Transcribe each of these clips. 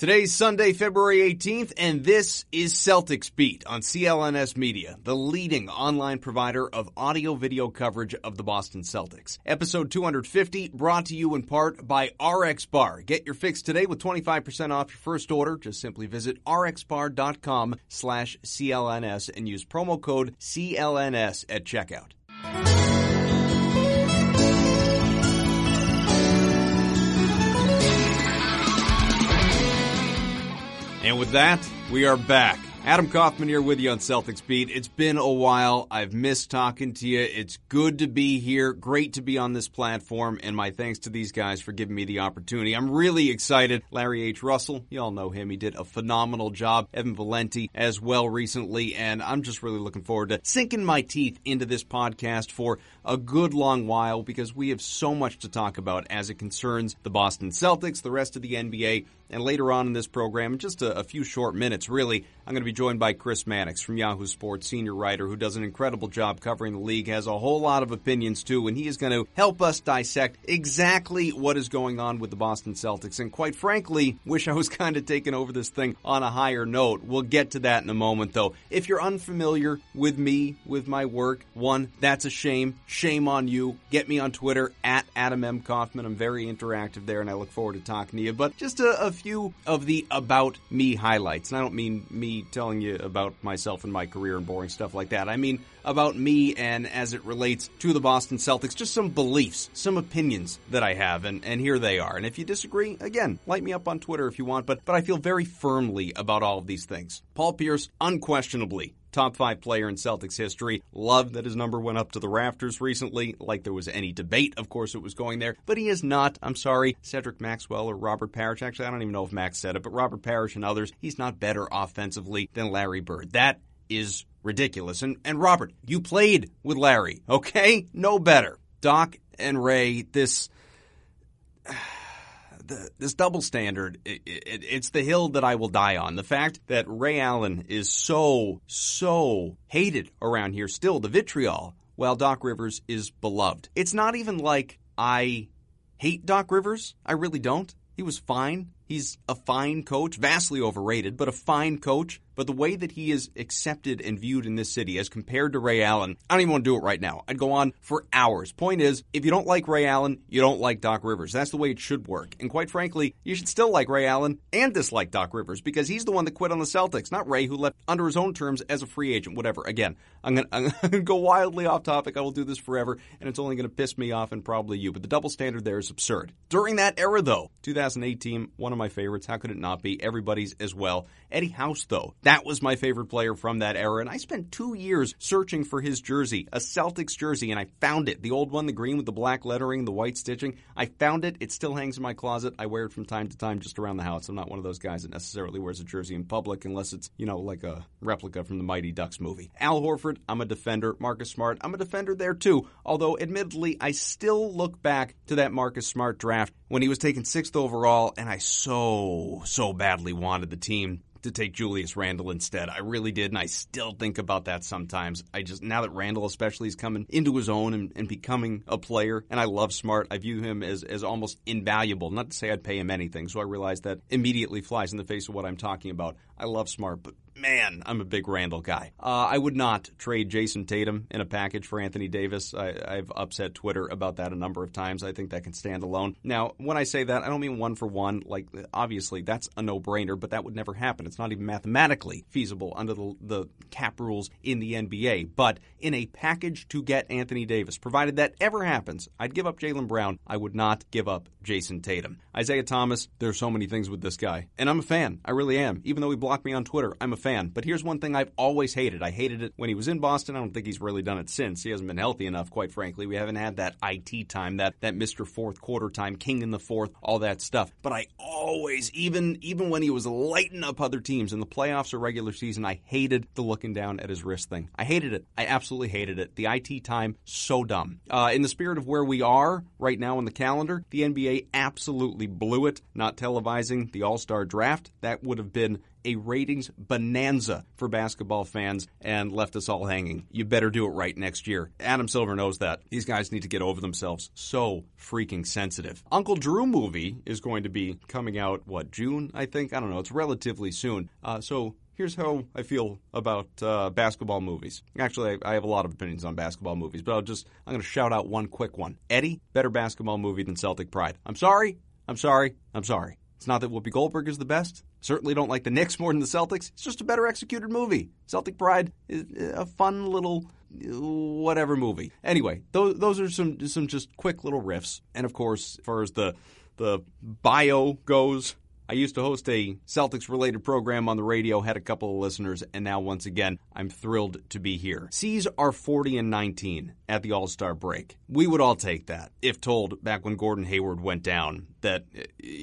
Today's Sunday, February 18th, and this is Celtics Beat on CLNS Media, the leading online provider of audio-video coverage of the Boston Celtics. Episode 250, brought to you in part by RX Bar. Get your fix today with 25% off your first order. Just simply visit rxbar.com/CLNS and use promo code CLNS at checkout. And with that, we are back. Adam Kaufman here with you on Celtics Beat. It's been a while. I've missed talking to you. It's good to be here. Great to be on this platform. And my thanks to these guys for giving me the opportunity. I'm really excited. Larry H. Russell, you all know him. He did a phenomenal job. Evan Valenti as well recently. And I'm just really looking forward to sinking my teeth into this podcast for a good long while because we have so much to talk about as it concerns the Boston Celtics, the rest of the NBA, and later on in this program, in just a few short minutes, really, I'm going to be joined by Chris Mannix from Yahoo Sports, senior writer who does an incredible job covering the league, has a whole lot of opinions too, and he is going to help us dissect exactly what is going on with the Boston Celtics. And quite frankly, wish I was kind of taking over this thing on a higher note. We'll get to that in a moment, though. If you're unfamiliar with me, with my work, one, that's a shame. Shame on you. Get me on Twitter, at Adam M. Kaufman. I'm very interactive there, and I look forward to talking to you. But just a few of the About Me highlights. And I don't mean me telling you about myself and my career and boring stuff like that. I mean about me and as it relates to the Boston Celtics, just some beliefs, some opinions that I have, and here they are. And if you disagree, again, light me up on Twitter if you want, but I feel very firmly about all of these things. Paul Pierce, unquestionably, top 5 player in Celtics history. Love that his number went up to the rafters recently, like there was any debate. Of course it was going there, but he is not, I'm sorry, Cedric Maxwell or Robert Parrish. Actually, I don't even know if Max said it, but Robert Parrish and others, he's not better offensively than Larry Bird. That is ridiculous. And Robert, you played with Larry, okay? No better. Doc and Ray, this double standard, it's the hill that I will die on. The fact that Ray Allen is so hated around here still, the vitriol, while Doc Rivers is beloved. It's not even like I hate Doc Rivers. I really don't. He was fine. He's a fine coach, vastly overrated, but a fine coach. But the way that he is accepted and viewed in this city as compared to Ray Allen, I don't even want to do it right now. I'd go on for hours. Point is, if you don't like Ray Allen, you don't like Doc Rivers. That's the way it should work. And quite frankly, you should still like Ray Allen and dislike Doc Rivers because he's the one that quit on the Celtics, not Ray, who left under his own terms as a free agent, whatever. Again, I'm gonna go wildly off topic. I will do this forever, and it's only going to piss me off and probably you. But the double standard there is absurd. During that era, though, 2008 team, one of my favorites. How could it not be? Everybody's as well. Eddie House, though, that was my favorite player from that era, and I spent 2 years searching for his jersey, a Celtics jersey, and I found it. The old one, the green with the black lettering, the white stitching. I found it. It still hangs in my closet. I wear it from time to time just around the house. I'm not one of those guys that necessarily wears a jersey in public unless it's, like a replica from the Mighty Ducks movie. Al Horford, I'm a defender. Marcus Smart, I'm a defender there too, although admittedly, I still look back to that Marcus Smart draft when he was taken 6th overall, and I so badly wanted the team to take Julius Randle instead. I really did, and I still think about that sometimes. Now that Randle especially is coming into his own and becoming a player, and I love Smart, I view him as almost invaluable. Not to say I'd pay him anything, so I realize that immediately flies in the face of what I'm talking about. I love Smart, but man, I'm a big Randle guy. I would not trade Jason Tatum in a package for Anthony Davis. I've upset Twitter about that a number of times. I think that can stand alone. Now, when I say that, I don't mean one for one. Like, obviously, that's a no-brainer, but that would never happen. It's not even mathematically feasible under the cap rules in the NBA. But in a package to get Anthony Davis, provided that ever happens, I'd give up Jaylen Brown. I would not give up Jason Tatum. Isaiah Thomas, there's so many things with this guy. And I'm a fan. I really am. Even though he blocked me on Twitter, I'm a fan. But here's one thing I've always hated. I hated it when he was in Boston. I don't think he's really done it since. He hasn't been healthy enough, quite frankly. We haven't had that IT time, that Mr. Fourth Quarter time, king in the fourth, all that stuff. But I always, even when he was lighting up other teams in the playoffs or regular season, I hated the looking down at his wrist thing. I hated it. I absolutely hated it. The IT time, so dumb. In the spirit of where we are right now in the calendar, the NBA absolutely blew it, not televising the All-Star draft. That would have been a ratings bonanza for basketball fans and left us all hanging. You better do it right next year. Adam Silver knows that. These guys need to get over themselves. So freaking sensitive. Uncle Drew movie is going to be coming out, June, I think? I don't know. It's relatively soon. So here's how I feel about basketball movies. Actually, I have a lot of opinions on basketball movies, but I'm going to shout out one quick one. Eddie, better basketball movie than Celtic Pride. I'm sorry. It's not that Whoopi Goldberg is the best. Certainly don't like the Knicks more than the Celtics. It's just a better executed movie. Celtic Pride is a fun little whatever movie. Anyway, those are some just quick little riffs. And of course, as far as the bio goes, I used to host a Celtics-related program on the radio, had a couple of listeners, and now once again, I'm thrilled to be here. C's are 40-19 at the All-Star break. We would all take that if told back when Gordon Hayward went down that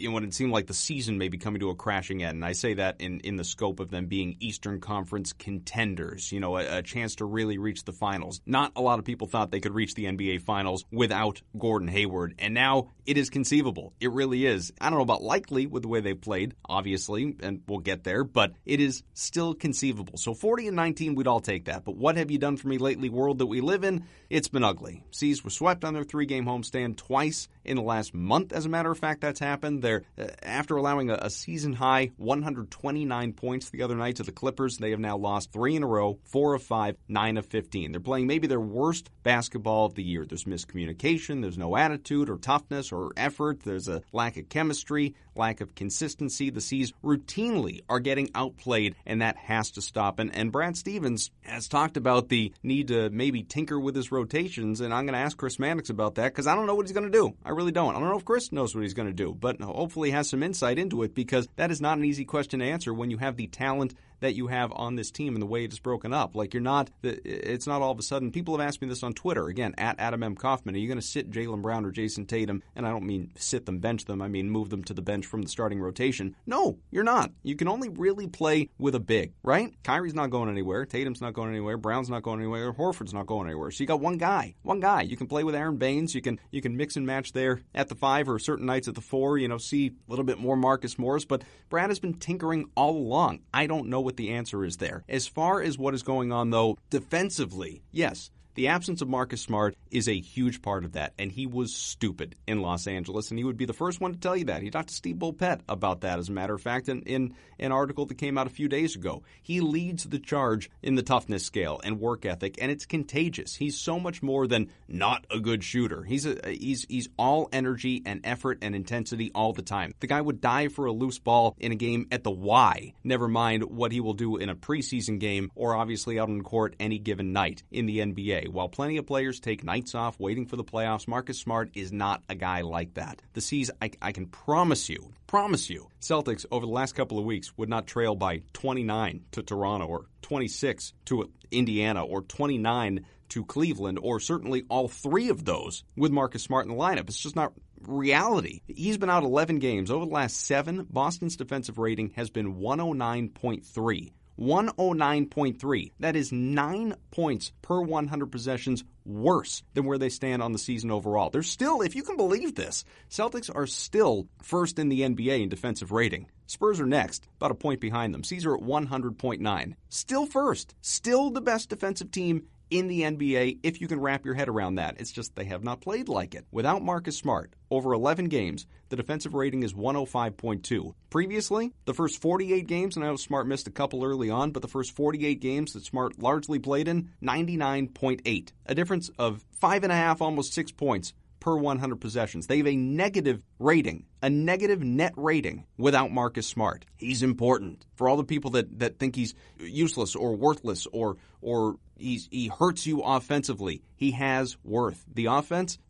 when it seemed like the season may be coming to a crashing end. And I say that in the scope of them being Eastern Conference contenders, a chance to really reach the finals. Not a lot of people thought they could reach the NBA Finals without Gordon Hayward, and now it is conceivable. It really is. I don't know about likely with the way they played, obviously, and we'll get there, but it is still conceivable. So 40-19, we'd all take that. But what have you done for me lately, world that we live in? It's been ugly. C's were swept on their 3-game homestand twice in the last month, as a matter of fact. That's happened. They're after allowing a season-high 129 points the other night to the Clippers. They have now lost 3 in a row, 4 of 5, 9 of 15. They're playing maybe their worst basketball of the year. There's miscommunication. There's no attitude or toughness or effort. There's a lack of chemistry, lack of consistency. The C's routinely are getting outplayed, and that has to stop. And Brad Stevens has talked about the need to maybe tinker with his rotations, and I'm going to ask Chris Mannix about that because I don't know what he's going to do. I really don't. I don't know if Chris knows what he's going to do, but hopefully has some insight into it because that is not an easy question to answer when you have the talent that you have on this team and the way it is broken up. It's not all of a sudden. People have asked me this on Twitter, again, at Adam M. Kaufman, are you going to sit Jaylen Brown or Jason Tatum? And I don't mean sit them, bench them. I mean move them to the bench from the starting rotation. No, you're not. You can only really play with a big, right? Kyrie's not going anywhere. Tatum's not going anywhere. Brown's not going anywhere. Horford's not going anywhere. So you got one guy. You can play with Aaron Baines. You can mix and match there at the 5 or certain nights at the 4, see a little bit more Marcus Morris. But Brad has been tinkering all along. I don't know what the answer is there. As far as what is going on, though, defensively, yes, the absence of Marcus Smart is a huge part of that, and he was stupid in Los Angeles, and he would be the first one to tell you that. He talked to Steve Bulpett about that, as a matter of fact, in an article that came out a few days ago. He leads the charge in the toughness scale and work ethic, and it's contagious. He's so much more than not a good shooter. He's all energy and effort and intensity all the time. The guy would die for a loose ball in a game at the Y, never mind what he will do in a preseason game or obviously out on the court any given night in the NBA. While plenty of players take nights off waiting for the playoffs, Marcus Smart is not a guy like that. The C's, I can promise you, Celtics over the last couple of weeks would not trail by 29 to Toronto or 26 to Indiana or 29 to Cleveland, or certainly all 3 of those with Marcus Smart in the lineup. It's just not reality. He's been out 11 games. Over the last 7, Boston's defensive rating has been 109.3. 109.3. That is 9 points per 100 possessions worse than where they stand on the season overall. They're still, if you can believe this, Celtics are still first in the NBA in defensive rating. Spurs are next, about a point behind them. C's are at 100.9. Still first. Still the best defensive team in the NBA, if you can wrap your head around that. It's just they have not played like it. Without Marcus Smart, over 11 games, the defensive rating is 105.2. Previously, the first 48 games, and I know Smart missed a couple early on, but the first 48 games that Smart largely played in, 99.8. A difference of 5.5, almost 6 points per 100 possessions. They have a negative rating, a negative net rating without Marcus Smart. He's important. For all the people that think he's useless or worthless or he hurts you offensively, he has worth. The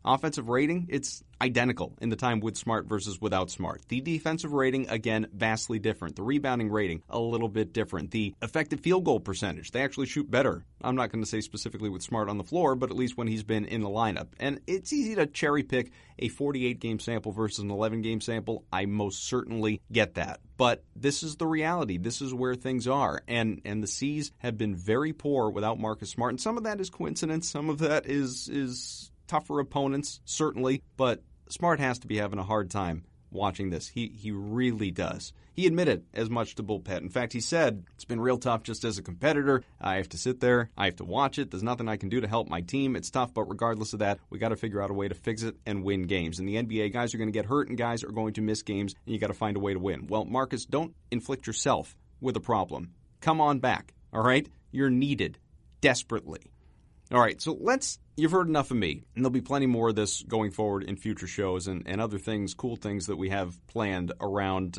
offensive rating, it's identical in the time with Smart versus without Smart. The defensive rating, again, vastly different. The rebounding rating, a little bit different. The effective field goal percentage, they actually shoot better. I'm not going to say specifically with Smart on the floor, but at least when he's been in the lineup. And it's easy to cherry pick a 48-game sample versus an 11-game sample. I most certainly get that. But this is the reality. This is where things are. And the C's have been very poor without Marcus Smart. And some of that is coincidence. Some of that is tougher opponents, certainly. But Smart has to be having a hard time watching this. He really does. He admitted as much to Bull Pet. In fact, he said, it's been real tough just as a competitor. I have to sit there. I have to watch it. There's nothing I can do to help my team. It's tough, but regardless of that, we got to figure out a way to fix it and win games. In the NBA, guys are going to get hurt and guys are going to miss games, and you got to find a way to win. Well, Marcus, don't inflict yourself with a problem. Come on back, all right? You're needed desperately. All right, so you've heard enough of me, and there'll be plenty more of this going forward in future shows and other things, cool things that we have planned around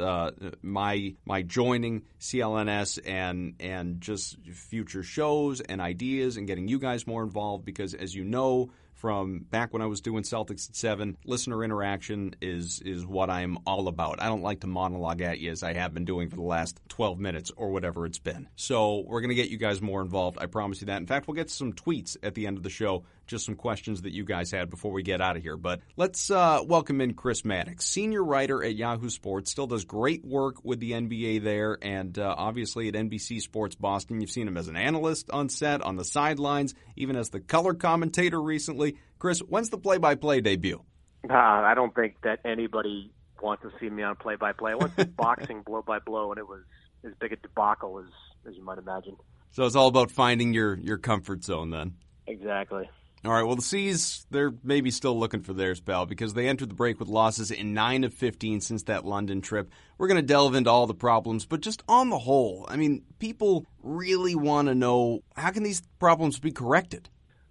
my joining CLNS and just future shows and ideas and getting you guys more involved because, as you know, from back when I was doing Celtics at 7, listener interaction is what I'm all about. I don't like to monologue at you as I have been doing for the last 12 minutes or whatever it's been. So we're going to get you guys more involved. I promise you that. In fact, we'll get some tweets at the end of the show, just some questions that you guys had before we get out of here. But let's welcome in Chris Mannix, senior writer at Yahoo Sports, still does great work with the NBA there, and obviously at NBC Sports Boston. You've seen him as an analyst on set, on the sidelines, even as the color commentator recently. Chris, when's the play-by-play debut? I don't think that anybody wants to see me on play-by-play. I went boxing blow-by-blow, and it was as big a debacle as you might imagine. So it's all about finding your comfort zone then. Exactly. All right, well, the C's, they're maybe still looking for theirs, pal, because they entered the break with losses in 9 of 15 since that London trip. We're going to delve into all the problems, but just on the whole, I mean, people really want to know, how can these problems be corrected?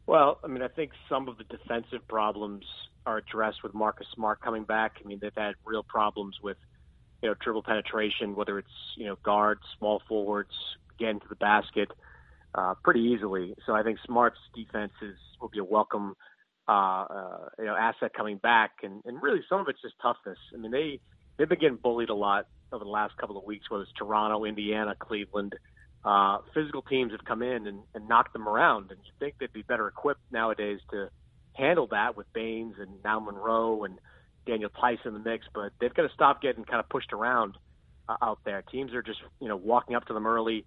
Well, I mean, I think some of the defensive problems are addressed with Marcus Smart coming back. I mean, they've had real problems with, dribble penetration, whether it's, guards, small forwards, getting to the basket pretty easily. So I think Smart's defense will be a welcome, asset coming back. And really some of it's just toughness. I mean, they've been getting bullied a lot over the last couple of weeks, whether it's Toronto, Indiana, Cleveland. Physical teams have come in and knocked them around, and you think they'd be better equipped nowadays to handle that with Baines and now Monroe and Daniel Tice in the mix, but they've got to stop getting kind of pushed around out there. Teams are just, walking up to them early,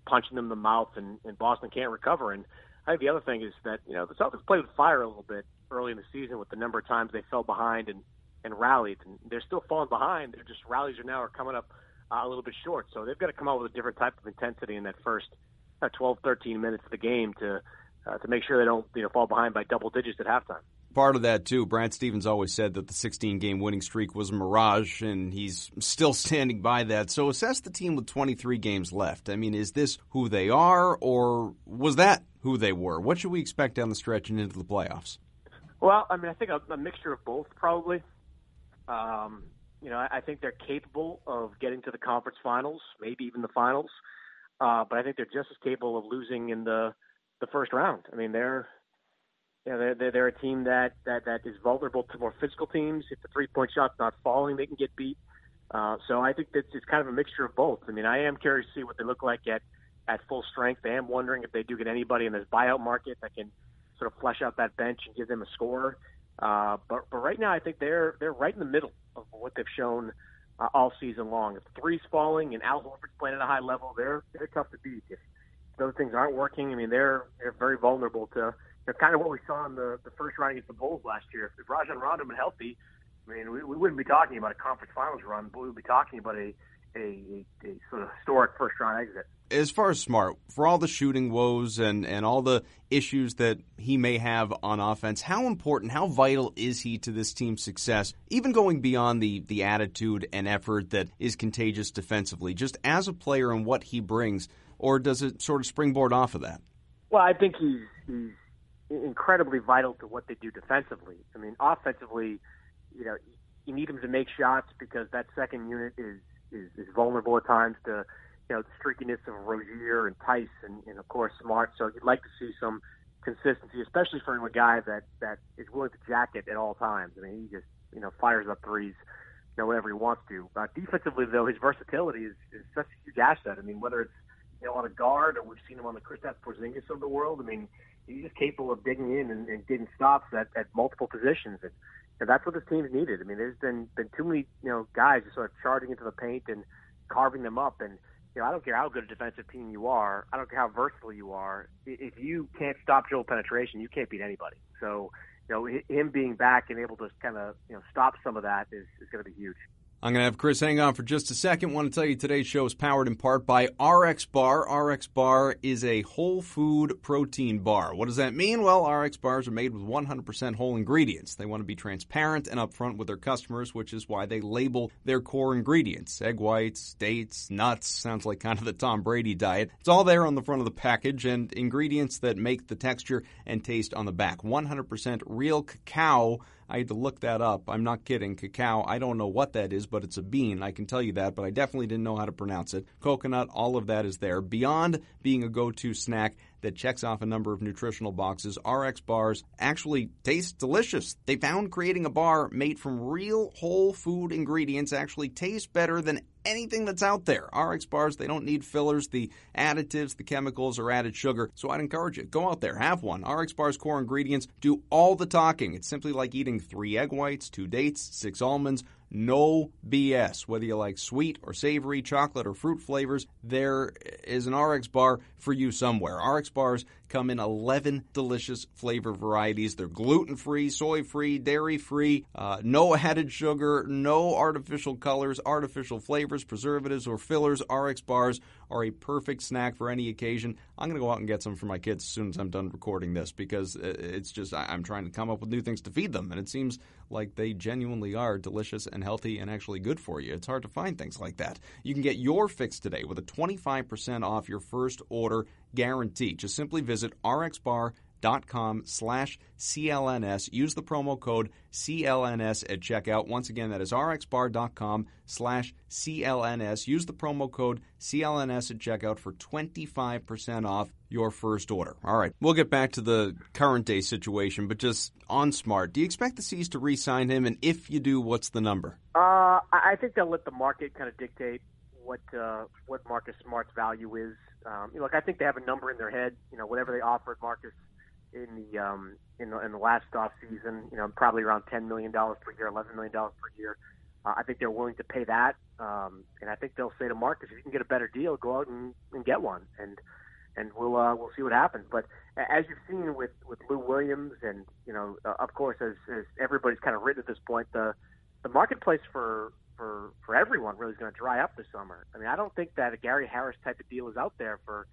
punching them in the mouth, and Boston can't recover. And I think the other thing is that, the Celtics played with fire a little bit early in the season with the number of times they fell behind and rallied, and they're still falling behind. They're just rallies are coming up a little bit short. So they've got to come out with a different type of intensity in that first 12, 13 minutes of the game to make sure they don't fall behind by double digits at halftime. Part of that, too, Brad Stevens always said that the 16-game winning streak was a mirage, and he's still standing by that. So assess the team with 23 games left. I mean, is this who they are, or was that who they were? What should we expect down the stretch and into the playoffs? Well, I mean, I think a mixture of both, probably. I think they're capable of getting to the conference finals, maybe even the finals. But I think they're just as capable of losing in the first round. I mean, they're a team that is vulnerable to more physical teams. If the three-point shot's not falling, they can get beat. So I think that it's kind of a mixture of both. I mean, I am curious to see what they look like at full strength. I am wondering if they do get anybody in this buyout market that can sort of flesh out that bench and give them a scorer. But right now, I think they're right in the middle of what they've shown all season long. If three's falling and Al Horford's playing at a high level, they're tough to beat. If those things aren't working, I mean, they're very vulnerable to kind of what we saw in the first round against the Bulls last year. If Rajon Rondo had been healthy, I mean, we wouldn't be talking about a conference finals run, but we would be talking about a sort of historic first-round exit. As far as Smart, for all the shooting woes and all the issues that he may have on offense, how important, how vital is he to this team's success, even going beyond the attitude and effort that is contagious defensively, just as a player and what he brings, or does it sort of springboard off of that? Well, I think he's incredibly vital to what they do defensively. I mean, offensively, you need him to make shots because that second unit is vulnerable at times to the streakiness of Rozier and Tice and of course Smart. So you'd like to see some consistency, especially from a guy that is willing to jack it at all times. I mean, he just fires up threes, whenever he wants to. Defensively, though, his versatility is such a huge asset. I mean, whether it's on a guard or we've seen him on the Kristaps Porzingis of the world. I mean, he's just capable of digging in and getting stops at multiple positions, and that's what this team's needed. I mean, there's been too many guys just sort of charging into the paint and carving them up. And I don't care how good a defensive team you are, I don't care how versatile you are. If you can't stop dribble penetration, you can't beat anybody. So him being back and able to kind of stop some of that is going to be huge. I'm going to have Chris hang on for just a second. Want to tell you today's show is powered in part by RX Bar. RX Bar is a whole food protein bar. What does that mean? Well, RX Bars are made with 100% whole ingredients. They want to be transparent and upfront with their customers, which is why they label their core ingredients. Egg whites, dates, nuts. Sounds like kind of the Tom Brady diet. It's all there on the front of the package, and ingredients that make the texture and taste on the back. 100% real cacao. I had to look that up. I'm not kidding. Cacao, I don't know what that is, but it's a bean. I can tell you that, but I definitely didn't know how to pronounce it. Coconut, all of that is there. Beyond being a go-to snack that checks off a number of nutritional boxes, RX Bars actually taste delicious. They found creating a bar made from real whole food ingredients actually tastes better than anything that's out there. RX Bars, they don't need fillers, the additives, the chemicals, or added sugar. So I'd encourage you, go out there, have one. RX Bars core ingredients do all the talking. It's simply like eating 3 egg whites, 2 dates, 6 almonds. No BS. Whether you like sweet or savory, chocolate or fruit flavors, there is an RX Bar for you somewhere. RX Bars come in 11 delicious flavor varieties. They're gluten-free, soy-free, dairy-free, no added sugar, no artificial colors, artificial flavors, preservatives, or fillers. RX Bars are a perfect snack for any occasion. I'm going to go out and get some for my kids as soon as I'm done recording this because it's just I'm trying to come up with new things to feed them, and it seems like they genuinely are delicious and healthy and actually good for you. It's hard to find things like that. You can get your fix today with a 25% off your first order guarantee. Just simply visit rxbar.com/CLNS. Use the promo code CLNS at checkout. Once again, that is rxbar.com/CLNS. Use the promo code CLNS at checkout for 25% off your first order. All right, we'll get back to the current day situation, but just on Smart, do you expect the C's to re-sign him? And if you do, what's the number? I think they'll let the market kind of dictate what Marcus Smart's value is. Look, I think they have a number in their head. Whatever they offered Marcus in the last off season, probably around $10 million per year, $11 million per year. I think they're willing to pay that, and I think they'll say to Marcus, if you can get a better deal, go out and get one, and we'll see what happens. But as you've seen with Lou Williams, and of course, as everybody's kind of written at this point, the marketplace for everyone really is going to dry up this summer. I mean, I don't think that a Gary Harris type of deal is out there for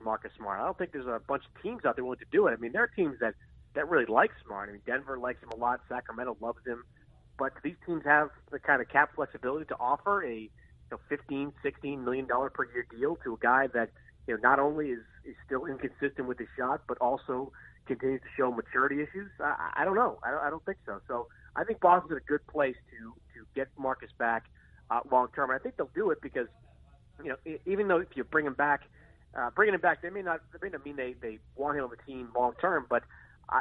Marcus Smart. I don't think there's a bunch of teams out there willing to do it. I mean, there are teams that really like Smart. I mean, Denver likes him a lot. Sacramento loves him. But these teams have the kind of cap flexibility to offer a $15, $16 million per year deal to a guy that not only is still inconsistent with his shot, but also continues to show maturity issues? I don't know. I don't think so. So I think Boston's in a good place to get Marcus back long term. And I think they'll do it because even though if you bring him back, bringing him back, they may not mean they want him on the team long term, but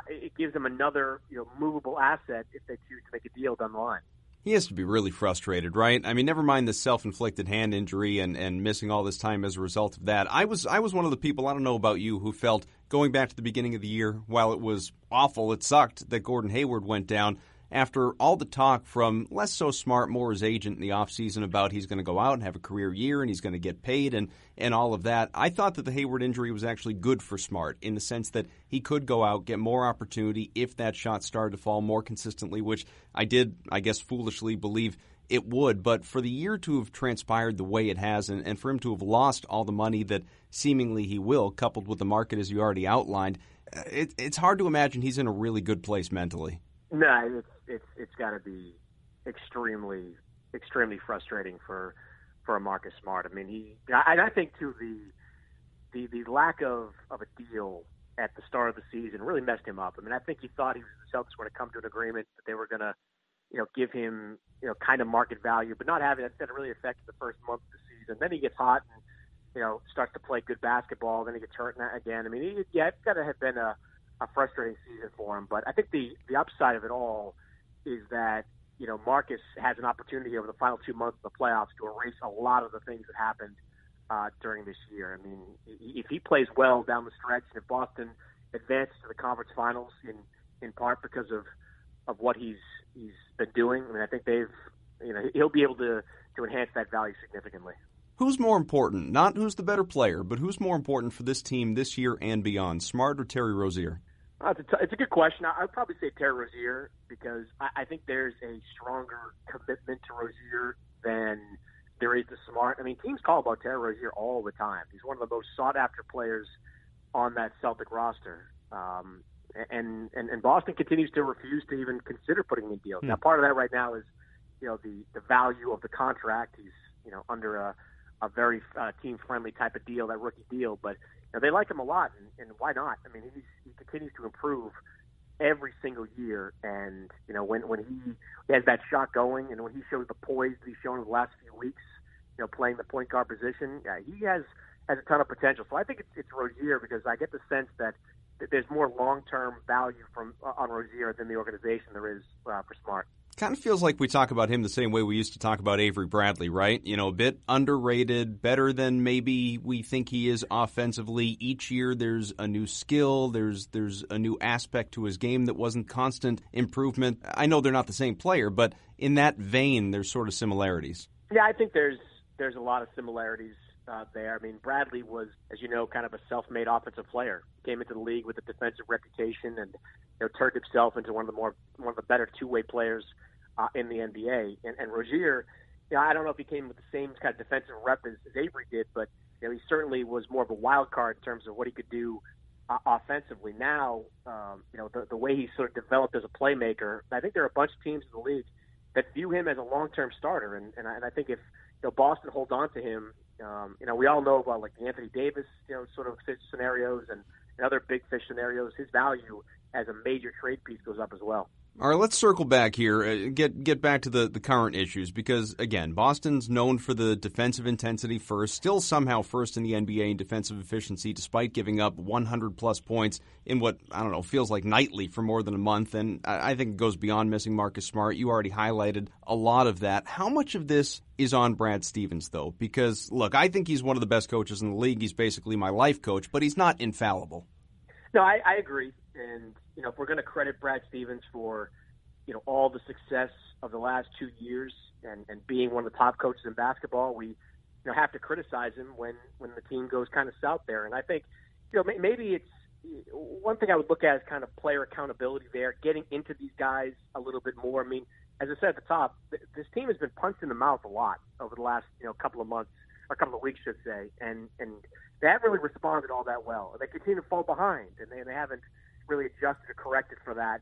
it gives them another movable asset if they choose to make a deal down the line. He has to be really frustrated, right? I mean, never mind the self-inflicted hand injury and missing all this time as a result of that. I was one of the people, I don't know about you, who felt going back to the beginning of the year, while it was awful, it sucked that Gordon Hayward went down. After all the talk from less so Smart, more his agent in the offseason about he's going to go out and have a career year and he's going to get paid and all of that, I thought that the Hayward injury was actually good for Smart in the sense that he could go out, get more opportunity if that shot started to fall more consistently, which I did, I guess, foolishly believe it would. But for the year to have transpired the way it has and for him to have lost all the money that seemingly he will, coupled with the market as you already outlined, it's hard to imagine he's in a really good place mentally. No, it's got to be extremely frustrating for a Marcus Smart. I mean, I think too the lack of a deal at the start of the season really messed him up. I mean, I think he thought the Celtics were going to come to an agreement that they were going to give him kind of market value, but not having that really affected the first month of the season. Then he gets hot and starts to play good basketball. Then he gets hurt again. I mean, it's got to have been a frustrating season for him. But I think the upside of it all is that, Marcus has an opportunity over the final 2 months of the playoffs to erase a lot of the things that happened during this year. I mean, if he plays well down the stretch, and if Boston advances to the conference finals in part because of what he's been doing, I mean, I think he'll be able to enhance that value significantly. Who's more important? Not who's the better player, but who's more important for this team this year and beyond, Smart or Terry Rozier? It's a good question. I would probably say Terry Rozier because I think there's a stronger commitment to Rozier than there is to Smart. I mean, teams call about Terry Rozier all the time. He's one of the most sought-after players on that Celtic roster. And Boston continues to refuse to even consider putting him in deals. Now, part of that right now is, the value of the contract. He's, under a very team-friendly type of deal, that rookie deal. But they like him a lot, and why not? I mean, he continues to improve every single year. And, when he has that shot going and when he shows the poise that he's shown in the last few weeks, playing the point guard position, he has a ton of potential. So I think it's Rozier because I get the sense that there's more long-term value on Rozier than the organization there is for Smart. Kind of feels like we talk about him the same way we used to talk about Avery Bradley, right? A bit underrated, better than maybe we think he is offensively. Each year there's a new skill, there's a new aspect to his game that wasn't constant improvement. I know they're not the same player, but in that vein, there's sort of similarities. Yeah, I think there's a lot of similarities there. I mean, Bradley was, as you know, kind of a self-made offensive player. Came into the league with a defensive reputation and turned himself into one of the better two-way players in the NBA. And Rozier, I don't know if he came with the same kind of defensive rep as Avery did, but he certainly was more of a wild card in terms of what he could do offensively. Now, the way he sort of developed as a playmaker, I think there are a bunch of teams in the league that view him as a long-term starter. And I think if Boston holds on to him, we all know about like the Anthony Davis, sort of fish scenarios and other big fish scenarios. His value as a major trade piece goes up as well. All right, let's circle back here, get back to the current issues, because, again, Boston's known for the defensive intensity first, still somehow first in the NBA in defensive efficiency, despite giving up 100-plus points in what, feels like nightly for more than a month, and I think it goes beyond missing Marcus Smart. You already highlighted a lot of that. How much of this is on Brad Stevens, though? Because, look, I think he's one of the best coaches in the league. He's basically my life coach, but he's not infallible. No, I agree. And, if we're going to credit Brad Stevens for, all the success of the last 2 years and being one of the top coaches in basketball, we, have to criticize him when the team goes kind of south there. And I think, maybe it's one thing I would look at is kind of player accountability there, getting into these guys a little bit more. I mean, as I said at the top, this team has been punched in the mouth a lot over the last, couple of months, or a couple of weeks, should say. And they haven't really responded all that well. They continue to fall behind, and they haven't really adjusted or corrected for that,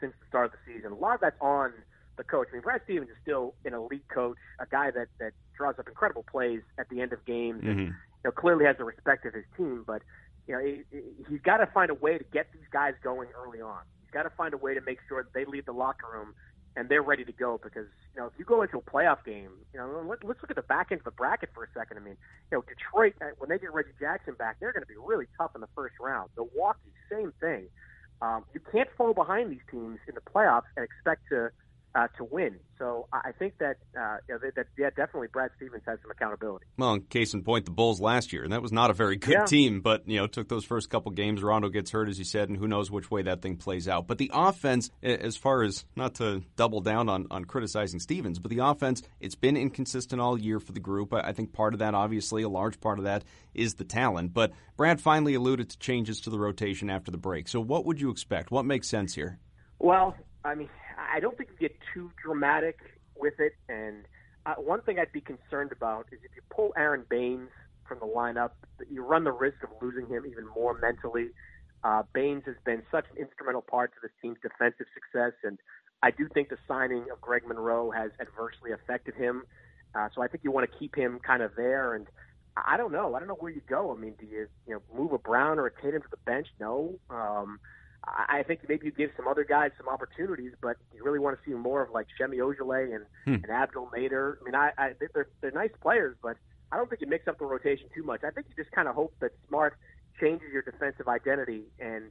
since the start of the season. A lot of that's on the coach. I mean, Brad Stevens is still an elite coach, a guy that draws up incredible plays at the end of games, and clearly has the respect of his team. But he's got to find a way to get these guys going early on. He's got to find a way to make sure that they leave the locker room and they're ready to go. Because if you go into a playoff game, let's look at the back end of the bracket for a second. I mean, Detroit, when they get Reggie Jackson back, they're going to be really tough in the first round. Milwaukee, same thing. You can't fall behind these teams in the playoffs and expect to win. So I think that definitely Brad Stevens has some accountability. Well, case in point, the Bulls last year, and that was not a very good team, but took those first couple games. Rondo gets hurt, as you said, and who knows which way that thing plays out. But the offense, as far as not to double down on criticizing Stevens, but the offense, it's been inconsistent all year for the group. I think part of that, obviously, a large part of that is the talent. But Brad finally alluded to changes to the rotation after the break. So what would you expect? What makes sense here? Well, I mean, I don't think you get too dramatic with it. And one thing I'd be concerned about is if you pull Aaron Baines from the lineup, you run the risk of losing him even more mentally. Baines has been such an instrumental part to this team's defensive success, and I do think the signing of Greg Monroe has adversely affected him. So I think you want to keep him kind of there. And I don't know. I don't know where you go. I mean, do you move a Brown or a Tatum to the bench? No. I think maybe you give some other guys some opportunities, but you really want to see more of like Shemi Ojeleye and Abdul Nader. I mean, they're nice players, but I don't think you mix up the rotation too much. I think you just kind of hope that Smart changes your defensive identity, and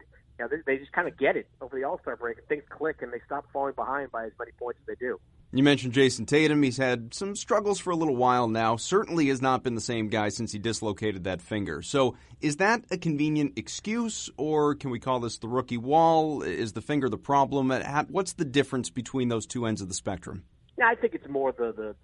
they just kind of get it over the All-Star break, and things click, and they stop falling behind by as many points as they do. You mentioned Jason Tatum. He's had some struggles for a little while now. Certainly has not been the same guy since he dislocated that finger. So is that a convenient excuse, or can we call this the rookie wall? Is the finger the problem? What's the difference between those two ends of the spectrum? Yeah, I think it's more the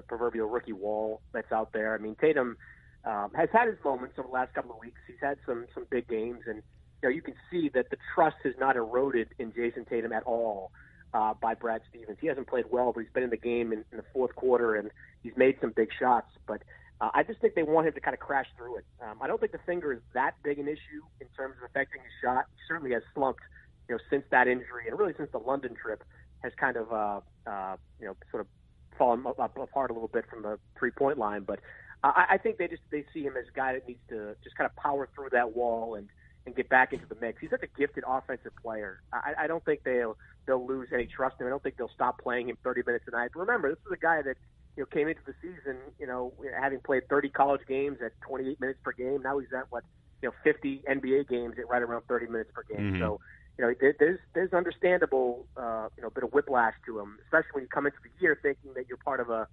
proverbial rookie wall that's out there. I mean, Tatum has had his moments over the last couple of weeks. He's had some big games, and you can see that the trust has not eroded in Jason Tatum at all by Brad Stevens. He hasn't played well, but he's been in the game in the fourth quarter, and he's made some big shots. But I just think they want him to kind of crash through it. I don't think the finger is that big an issue in terms of affecting his shot. He certainly has slumped, since that injury, and really since the London trip has kind of, sort of fallen apart a little bit from the three-point line. But I think they see him as a guy that needs to just kind of power through that wall and get back into the mix. He's such a gifted offensive player. I don't think they'll lose any trust in him. I don't think they'll stop playing him 30 minutes a night. But remember, this is a guy that came into the season, having played 30 college games at 28 minutes per game. Now he's at 50 NBA games at right around 30 minutes per game. Mm-hmm. So there's understandable bit of whiplash to him, especially when you come into the year thinking that you're part of a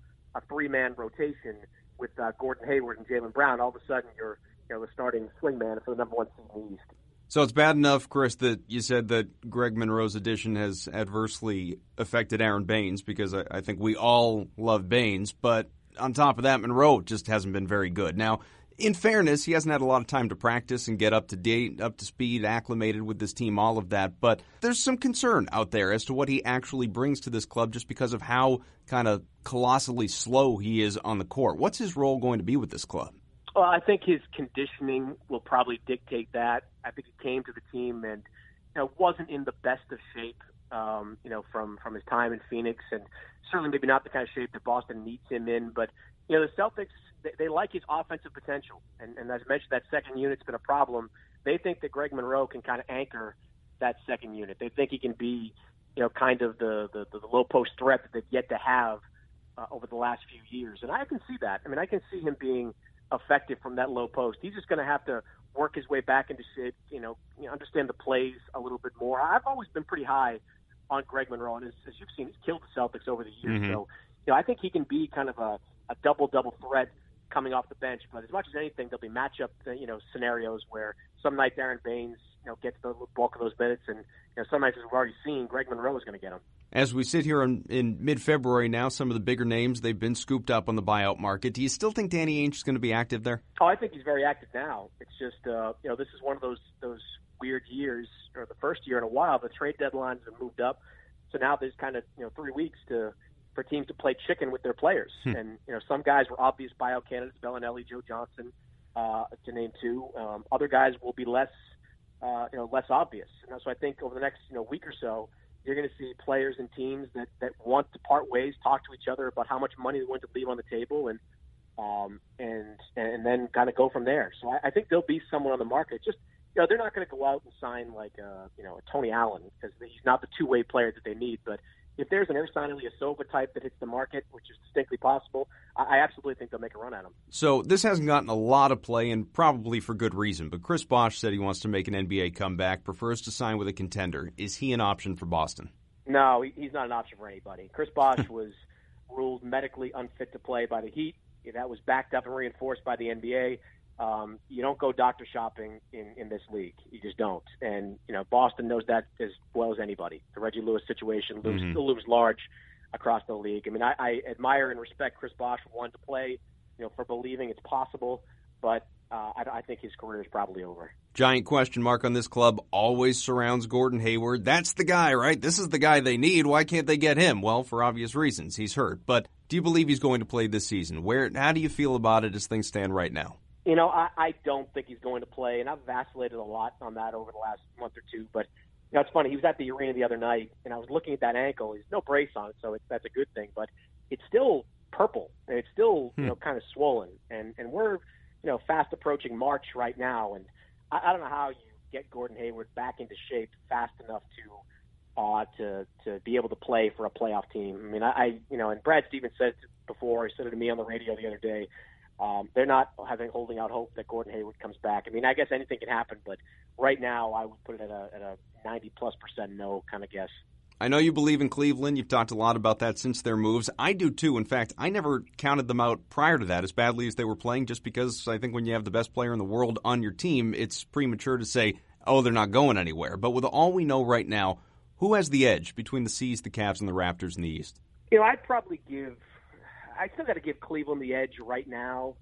three-man rotation with Gordon Hayward and Jaylen Brown. All of a sudden you're the starting swingman for the number one seed in the East. So it's bad enough, Chris, that you said that Greg Monroe's addition has adversely affected Aaron Baines, because I think we all love Baines. But on top of that, Monroe just hasn't been very good. Now, in fairness, he hasn't had a lot of time to practice and get up to date, up to speed, acclimated with this team, all of that. But there's some concern out there as to what he actually brings to this club just because of how kind of colossally slow he is on the court. What's his role going to be with this club? Well, I think his conditioning will probably dictate that. I think he came to the team and wasn't in the best of shape, from his time in Phoenix, and certainly maybe not the kind of shape that Boston needs him in. But the Celtics, they like his offensive potential, and as I mentioned, that second unit's been a problem. They think that Greg Monroe can kind of anchor that second unit. They think he can be, kind of the low post threat that they've yet to have over the last few years, and I can see that. I mean, I can see him being effective from that low post. He's just going to have to work his way back into shape, understand the plays a little bit more. I've always been pretty high on Greg Monroe, and as you've seen, he's killed the Celtics over the years. Mm-hmm. So, I think he can be kind of a double threat coming off the bench. But as much as anything, there'll be matchup, scenarios where some nights Aaron Baines, gets the bulk of those minutes, and some nights, as we've already seen, Greg Monroe is going to get them. As we sit here in mid-February now, some of the bigger names, they've been scooped up on the buyout market. Do you still think Danny Ainge is going to be active there? Oh, I think he's very active now. It's just, this is one of those weird years, or the first year in a while, the trade deadlines have moved up. So now there's kind of, 3 weeks for teams to play chicken with their players. And, some guys were obvious buyout candidates, Bellinelli, Joe Johnson, to name two. Other guys will be less obvious. And so I think over the next, week or so, you're going to see players and teams that want to part ways, talk to each other about how much money they want to leave on the table, and then kind of go from there. So I think there'll be someone on the market. Just, they're not going to go out and sign like a Tony Allen, because he's not the two-way player that they need. But if there's an Ersan Ilyasova type that hits the market, which is distinctly possible, I absolutely think they'll make a run at him. So this hasn't gotten a lot of play, and probably for good reason. But Chris Bosh said he wants to make an NBA comeback, prefers to sign with a contender. Is he an option for Boston? No, he's not an option for anybody. Chris Bosh was ruled medically unfit to play by the Heat. That was backed up and reinforced by the NBA. You don't go doctor shopping in this league. You just don't. And, Boston knows that as well as anybody. The Reggie Lewis situation still looms large across the league. I mean, I admire and respect Chris Bosh for wanting to play, for believing it's possible. But I think his career is probably over. Giant question mark on this club always surrounds Gordon Hayward. That's the guy, right? This is the guy they need. Why can't they get him? Well, for obvious reasons. He's hurt. But do you believe he's going to play this season? How do you feel about it as things stand right now? I don't think he's going to play, and I've vacillated a lot on that over the last month or two. But, it's funny. He was at the arena the other night, and I was looking at that ankle. There's no brace on it, so that's a good thing. But it's still purple, and it's still, kind of swollen. And we're, fast approaching March right now, and I don't know how you get Gordon Hayward back into shape fast enough to be able to play for a playoff team. I mean, and Brad Stevens said it before. He said it to me on the radio the other day. They're not holding out hope that Gordon Hayward comes back. I mean, I guess anything can happen, but right now I would put it at a 90+% no kind of guess. I know you believe in Cleveland. You've talked a lot about that since their moves. I do too. In fact, I never counted them out prior to that as badly as they were playing, just because I think when you have the best player in the world on your team, it's premature to say, oh, they're not going anywhere. But with all we know right now, who has the edge between the C's, the Cavs, and the Raptors in the East? I still got to give Cleveland the edge right now.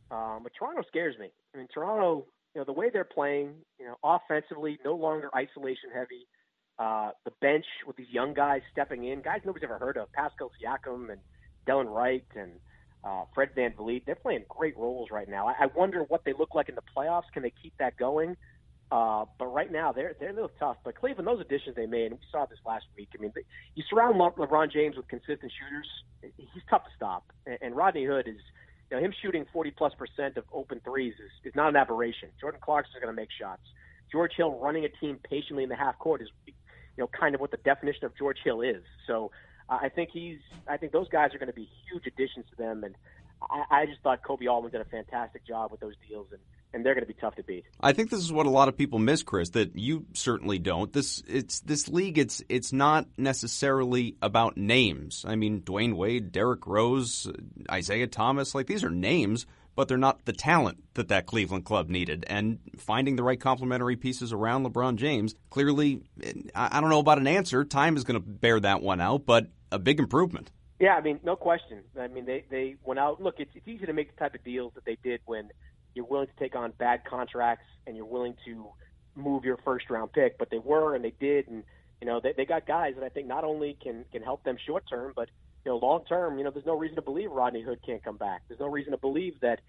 But Toronto scares me. I mean, Toronto, the way they're playing, offensively, no longer isolation heavy. The bench with these young guys stepping in, guys nobody's ever heard of, Pascal Siakam and Dylan Wright and Fred VanVleet. They're playing great roles right now. I wonder what they look like in the playoffs. Can they keep that going? But right now, they're a little tough. But Cleveland, those additions they made, and we saw this last week. I mean, you surround LeBron James with consistent shooters, he's tough to stop. And Rodney Hood is, him shooting 40+% of open threes is not an aberration. Jordan Clarkson is going to make shots. George Hill running a team patiently in the half court is, kind of what the definition of George Hill is. So I think those guys are going to be huge additions to them. And I just thought Kobe Altman did a fantastic job with those deals, and they're going to be tough to beat. I think this is what a lot of people miss, Chris, that you certainly don't. This league, it's not necessarily about names. I mean, Dwayne Wade, Derrick Rose, Isaiah Thomas, these are names, but they're not the talent that Cleveland club needed. And finding the right complementary pieces around LeBron James, clearly, I don't know about an answer. Time is going to bear that one out, but a big improvement. Yeah, I mean, no question. I mean, they went out. Look, it's easy to make the type of deals that they did when you're willing to take on bad contracts and you're willing to move your first-round pick. But they were, and they did, and they got guys that I think not only can help them short-term, but long-term. There's no reason to believe Rodney Hood can't come back. There's no reason to believe that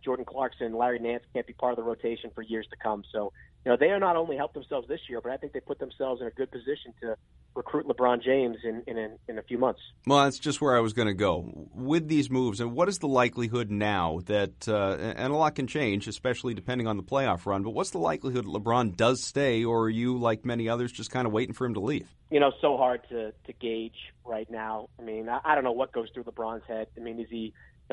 Jordan Clarkson and Larry Nance can't be part of the rotation for years to come. So they are not only helped themselves this year, but I think they put themselves in a good position to recruit LeBron James in a few months. Well, that's just where I was going to go with these moves. And what is the likelihood now that, and a lot can change, especially depending on the playoff run, but what's the likelihood that LeBron does stay, or are you, like many others, just kind of waiting for him to leave? So hard to gauge right now. I mean, I don't know what goes through LeBron's head. I mean, is he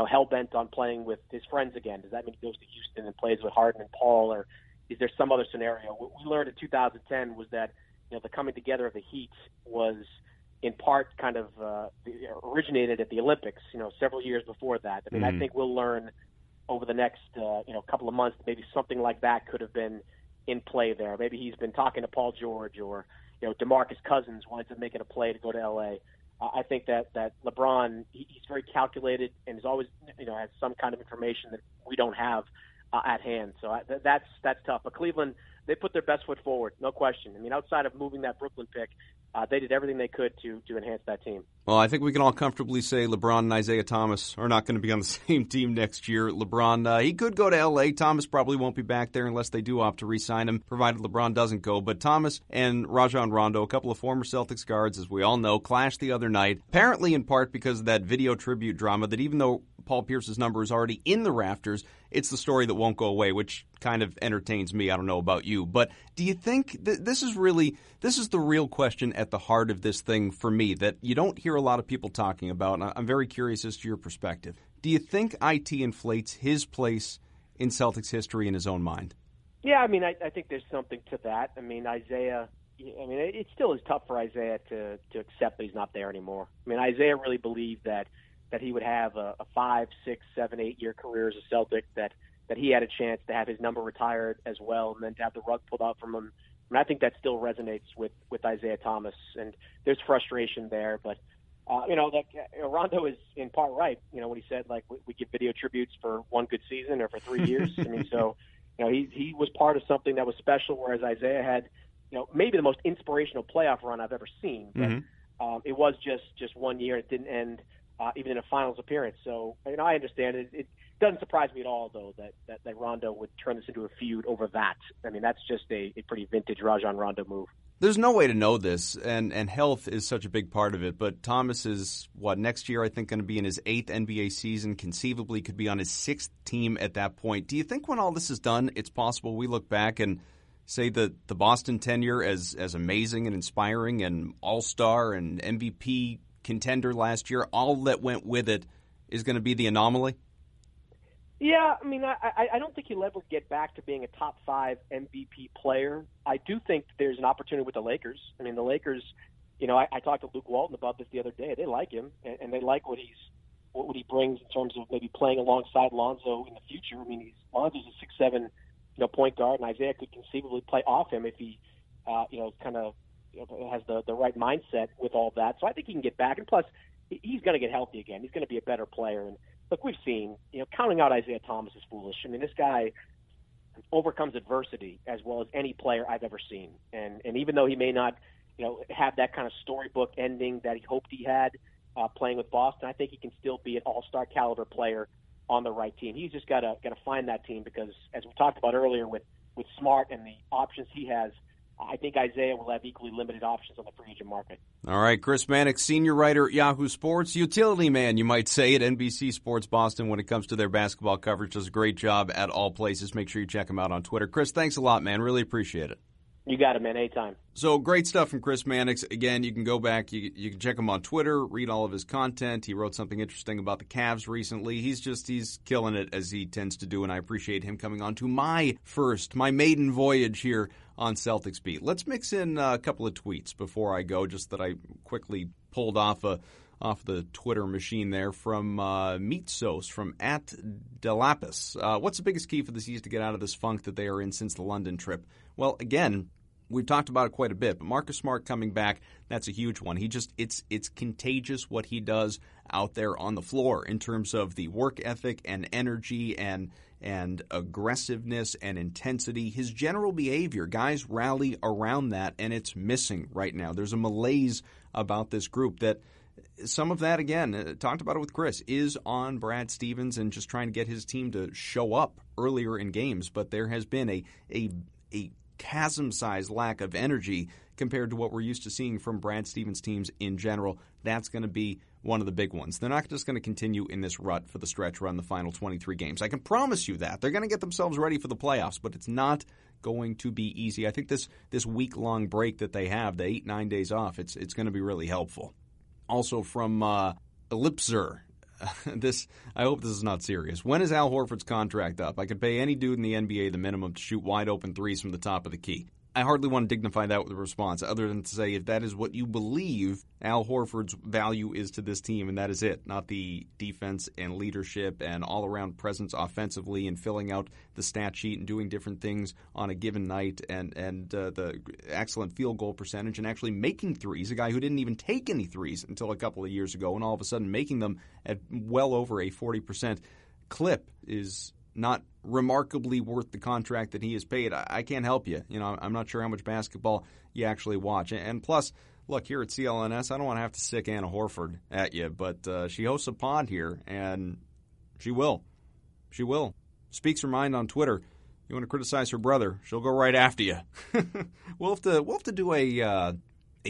hell-bent on playing with his friends again? Does that mean he goes to Houston and plays with Harden and Paul, or is there some other scenario? What we learned in 2010 was that the coming together of the Heat was in part kind of originated at the Olympics, several years before that. I mean, I think we'll learn over the next couple of months that maybe something like that could have been in play there. Maybe he's been talking to Paul George, or DeMarcus Cousins wanted to make it a play to go to L.A. I think that LeBron, he's very calculated and is always has some kind of information that we don't have at hand. So that's tough. But Cleveland, they put their best foot forward, no question. I mean, outside of moving that Brooklyn pick, they did everything they could to enhance that team. Well, I think we can all comfortably say LeBron and Isaiah Thomas are not going to be on the same team next year. LeBron, he could go to L.A. Thomas probably won't be back there unless they do opt to re-sign him, provided LeBron doesn't go. But Thomas and Rajon Rondo, a couple of former Celtics guards, as we all know, clashed the other night, apparently in part because of that video tribute drama that even though Paul Pierce's number is already in the rafters, it's the story that won't go away, which kind of entertains me. I don't know about you. But do you think this is the real question at the heart of this thing for me that you don't hear a lot of people talking about? And I'm very curious as to your perspective. Do you think IT inflates his place in Celtics history in his own mind? Yeah, I mean, I think there's something to that. I mean, it still is tough for Isaiah to accept that he's not there anymore. I mean, Isaiah really believed that he would have a 5, 6, 7, 8 year career as a Celtic, that he had a chance to have his number retired as well, and then to have the rug pulled out from him. And I think that still resonates with Isaiah Thomas, and there's frustration there. But Rondo is in part right. When he said we give video tributes for one good season or for 3 years. I mean, so he was part of something that was special, whereas Isaiah had maybe the most inspirational playoff run I've ever seen. But it was just 1 year. It didn't end even in a finals appearance. So I understand it. It doesn't surprise me at all, though, that Rondo would turn this into a feud over that. I mean, that's just a pretty vintage Rajon Rondo move. There's no way to know this, and health is such a big part of it. But Thomas is, next year I think going to be in his 8th NBA season, conceivably could be on his 6th team at that point. Do you think when all this is done, it's possible we look back and say that the Boston tenure as amazing and inspiring and all-star and MVP contender last year, all that went with it is going to be the anomaly? Yeah, I mean, I don't think he'll ever get back to being a top 5 MVP player. I do think there's an opportunity with the Lakers. I mean, the Lakers, I talked to Luke Walton about this the other day. They like him, and they like what he brings in terms of maybe playing alongside Lonzo in the future. I mean, Lonzo's a 6'7", point guard, and Isaiah could conceivably play off him if he, kind of has the right mindset with all that. So I think he can get back, and plus, he's going to get healthy again. He's going to be a better player. And look, we've seen, counting out Isaiah Thomas is foolish. I mean, this guy, overcomes adversity as well as any player I've ever seen. And even though he may not, have that kind of storybook ending that he hoped he had playing with Boston, I think he can still be an all-star caliber player on the right team. He's just got to find that team because, as we talked about earlier with Smart and the options he has, I think Isaiah will have equally limited options on the free agent market. All right, Chris Mannix, senior writer at Yahoo Sports, utility man, you might say, at NBC Sports Boston when it comes to their basketball coverage. Does a great job at all places. Make sure you check him out on Twitter. Chris, thanks a lot, man. Really appreciate it. You got it, man. Anytime. So great stuff from Chris Mannix. Again, you can go back, you can check him on Twitter, read all of his content. He wrote something interesting about the Cavs recently. He's killing it as he tends to do, and I appreciate him coming on to my maiden voyage here on Celtics Beat. Let's mix in a couple of tweets before I go, just that I quickly pulled off the Twitter machine there from Meat Sauce from @Delapis. What's the biggest key for the C's to get out of this funk that they are in since the London trip? Well, again, we've talked about it quite a bit, but Marcus Smart coming back, that's a huge one. It's contagious what he does out there on the floor in terms of the work ethic and energy and aggressiveness and intensity. His general behavior, guys rally around that, and it's missing right now. There's a malaise about this group that some of that, again, talked about it with Chris, is on Brad Stevens and just trying to get his team to show up earlier in games. But there has been a chasm-sized lack of energy compared to what we're used to seeing from Brad Stevens' teams in general. That's going to be one of the big ones. They're not just going to continue in this rut for the stretch run, the final 23 games. I can promise you that. They're going to get themselves ready for the playoffs, but it's not going to be easy. I think this week-long break that they have, the 8-9 days off, it's going to be really helpful. Also from Ellipser, I hope this is not serious. When is Al Horford's contract up? I could pay any dude in the NBA the minimum to shoot wide-open threes from the top of the key. I hardly want to dignify that with a response, other than to say if that is what you believe Al Horford's value is to this team, and that is it, not the defense and leadership and all-around presence offensively and filling out the stat sheet and doing different things on a given night and the excellent field goal percentage and actually making threes, a guy who didn't even take any threes until a couple of years ago, and all of a sudden making them at well over a 40% clip is not remarkably worth the contract that he has paid. I can't help you. I'm not sure how much basketball you actually watch. And plus, look, here at CLNS, I don't want to have to sick Anna Horford at you, but she hosts a pod here, and she will. She will. Speaks her mind on Twitter. You want to criticize her brother, she'll go right after you. We'll have to do a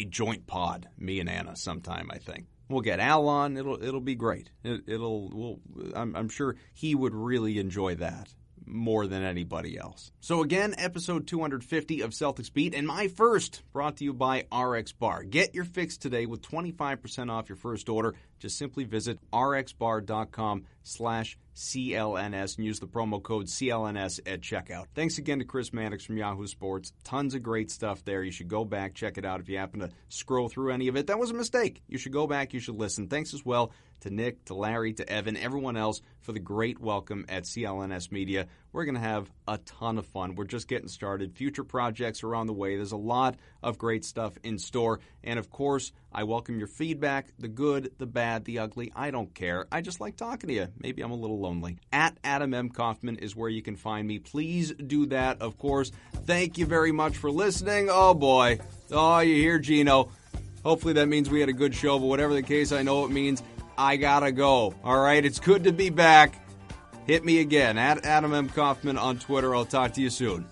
joint pod, me and Anna, sometime, I think. We'll get Al on. It'll be great. I'm sure he would really enjoy that more than anybody else. So again, episode 250 of Celtics Beat, and my first, brought to you by RX Bar. Get your fix today with 25% off your first order. Just simply visit rxbar.com/CLNS and use the promo code CLNS at checkout. Thanks again to Chris Mannix from Yahoo Sports. Tons of great stuff there. You should go back, check it out if you happen to scroll through any of it. That was a mistake. You should go back. You should listen. Thanks as well to Nick, to Larry, to Evan, everyone else for the great welcome at CLNS Media. We're going to have a ton of fun. We're just getting started. Future projects are on the way. There's a lot of great stuff in store. And, of course, I welcome your feedback, the good, the bad, the ugly. I don't care. I just like talking to you. Maybe I'm a little lonely. @Adam M. Kaufman is where you can find me. Please do that, of course. Thank you very much for listening. Oh, boy. Oh, you hear Gino. Hopefully that means we had a good show, but whatever the case, I know it means I gotta go. All right, it's good to be back. Hit me again, @Adam M. Kaufman on Twitter. I'll talk to you soon.